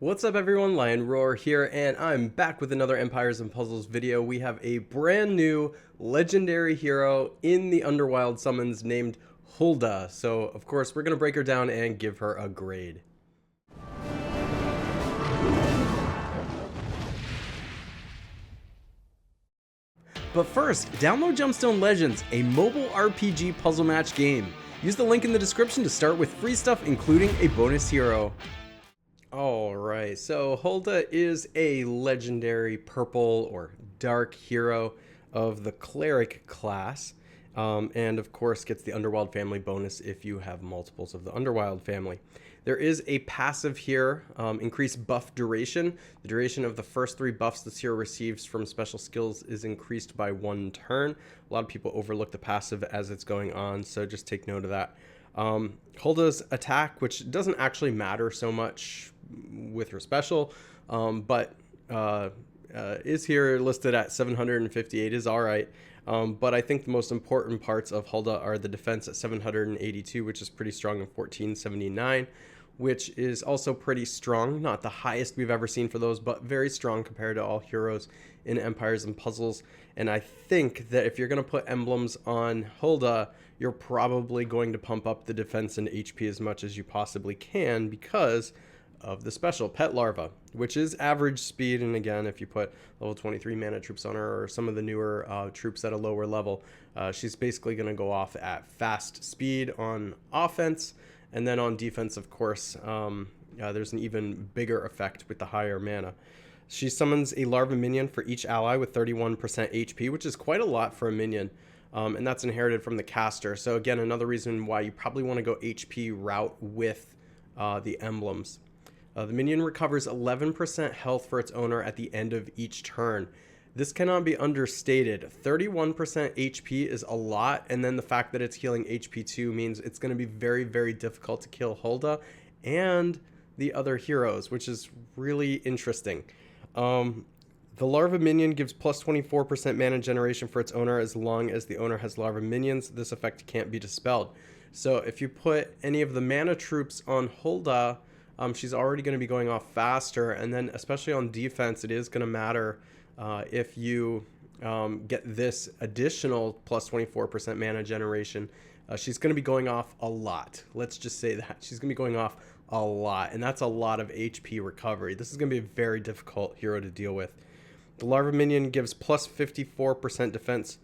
What's up everyone, Lion Roar here, and I'm back with another Empires and Puzzles video. We have a brand new legendary hero in the Underwild summons named Hulda. So of course we're going to break her down and give her a grade. But first, download Gemstone Legends, a mobile RPG puzzle match game. Use the link in the description to start with free stuff, including a bonus hero. Alright, so Hulda is a legendary purple or dark hero of the cleric class, and of course gets the Underwild family bonus if you have multiples of the Underwild family. There is a passive here, increased buff duration. The duration of the first 3 buffs this hero receives from special skills is increased by 1 turn. A lot of people overlook the passive as it's going on, so just take note of that. Hulda's attack, which doesn't actually matter so much with her special, but is here listed at 758, is alright. But I think the most important parts of Hulda are the defense at 782, which is pretty strong, and 1479, which is also pretty strong. Not the highest we've ever seen for those, but very strong compared to all heroes in Empires and Puzzles. And I think that if you're going to put emblems on Hulda, you're probably going to pump up the defense and HP as much as you possibly can because of the special Pet Larva, which is average speed. And again, if you put level 23 mana troops on her or some of the newer troops at a lower level, she's basically going to go off at fast speed on offense, and then on defense, of course, there's an even bigger effect with the higher mana. She summons a larva minion for each ally with 31% HP, which is quite a lot for a minion, and that's inherited from the caster. So again, another reason why you probably want to go HP route with the emblems. The minion recovers 11% health for its owner at the end of each turn. This cannot be understated. 31% HP is a lot, and then the fact that it's healing HP 2 means it's going to be very, very difficult to kill Hulda and the other heroes, which is really interesting. The larva minion gives plus 24% mana generation for its owner as long as the owner has larva minions. This effect can't be dispelled. So if you put any of the mana troops on Hulda, she's already going to be going off faster, and then especially on defense, it is going to matter if you get this additional plus 24% mana generation. She's going to be going off a lot. Let's just say that. She's going to be going off a lot, and that's a lot of HP recovery. This is going to be a very difficult hero to deal with. The larva minion gives plus 54% defense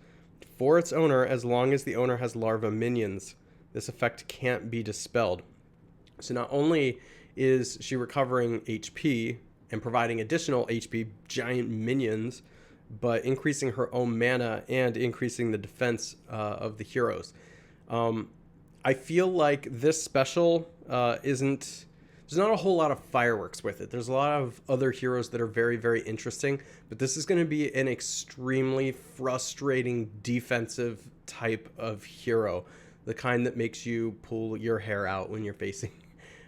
for its owner as long as the owner has larva minions. This effect can't be dispelled. So not only is she recovering HP and providing additional HP giant minions, but increasing her own mana and increasing the defense of the heroes. I feel like this special there's not a whole lot of fireworks with it. There's a lot of other heroes that are very, very interesting, but this is going to be an extremely frustrating defensive type of hero, the kind that makes you pull your hair out when you're facing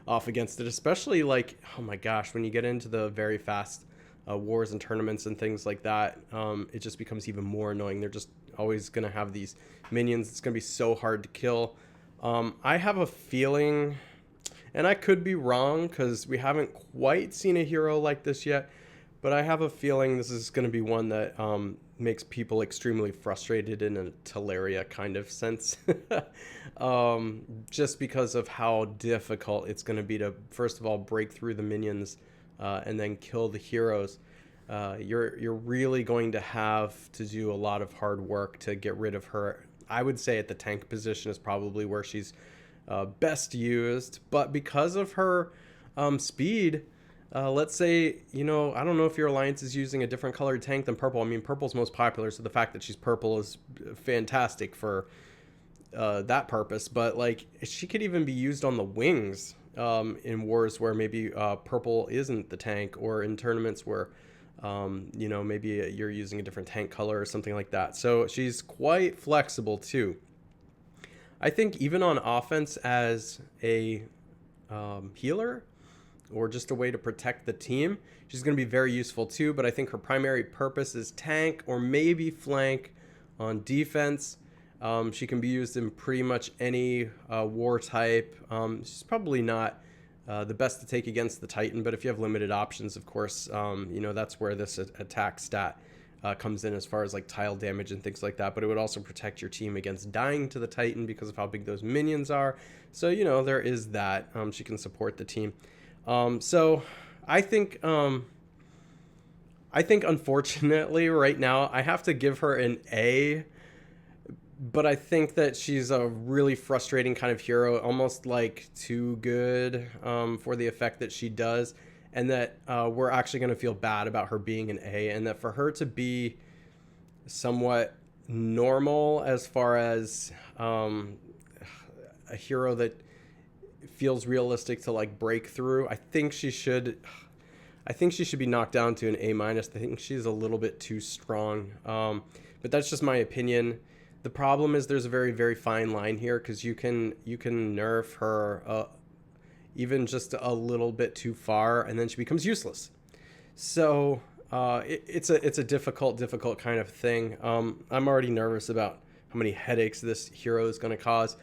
off against it, especially like, oh my gosh, when you get into the very fast wars and tournaments and things like that, it just becomes even more annoying. They're just always going to have these minions. It's going to be so hard to kill. I have a feeling, and I could be wrong because we haven't quite seen a hero like this yet, but I have a feeling this is going to be one that makes people extremely frustrated in a Teleria kind of sense. Just because of how difficult it's going to be to, first of all, break through the minions and then kill the heroes. You're really going to have to do a lot of hard work to get rid of her. I would say at the tank position is probably where she's best used, but because of her speed, let's say, I don't know if your alliance is using a different colored tank than purple. I mean, purple's most popular, so the fact that she's purple is fantastic for that purpose. But like, she could even be used on the wings in wars where maybe purple isn't the tank, or in tournaments where maybe you're using a different tank color or something like that. So she's quite flexible too. I think even on offense as a healer, or just a way to protect the team, she's going to be very useful too, but I think her primary purpose is tank or maybe flank on defense. She can be used in pretty much any war type. She's probably not the best to take against the Titan, but if you have limited options, of course, you know, that's where this attack stat comes in as far as like tile damage and things like that. But it would also protect your team against dying to the Titan because of how big those minions are. So, you know, there is that. She can support the team. So I think unfortunately right now I have to give her an A, but I think that she's a really frustrating kind of hero, almost like too good for the effect that she does, and that we're actually going to feel bad about her being an A, and that for her to be somewhat normal as far as a hero that feels realistic to like break through, I think she should be knocked down to an A minus. I think she's a little bit too strong, but that's just my opinion. The problem is there's a very, very fine line here, because you can nerf her even just a little bit too far, and then she becomes useless. So it's a difficult kind of thing. I'm already nervous about how many headaches this hero is going to cause.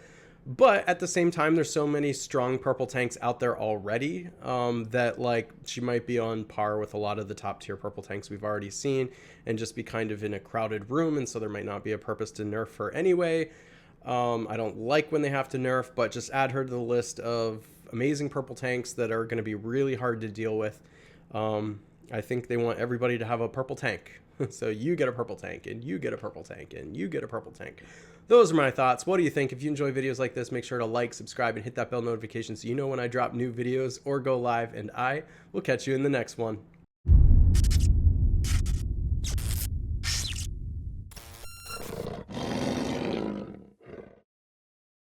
But at the same time, there's so many strong purple tanks out there already that like she might be on par with a lot of the top tier purple tanks we've already seen, and just be kind of in a crowded room, and so there might not be a purpose to nerf her anyway. I don't like when they have to nerf, but just add her to the list of amazing purple tanks that are going to be really hard to deal with. I think they want everybody to have a purple tank. So you get a purple tank, and you get a purple tank, and you get a purple tank. Those are my thoughts. What do you think? If you enjoy videos like this, make sure to like, subscribe, and hit that bell notification so you know when I drop new videos or go live, and I will catch you in the next one.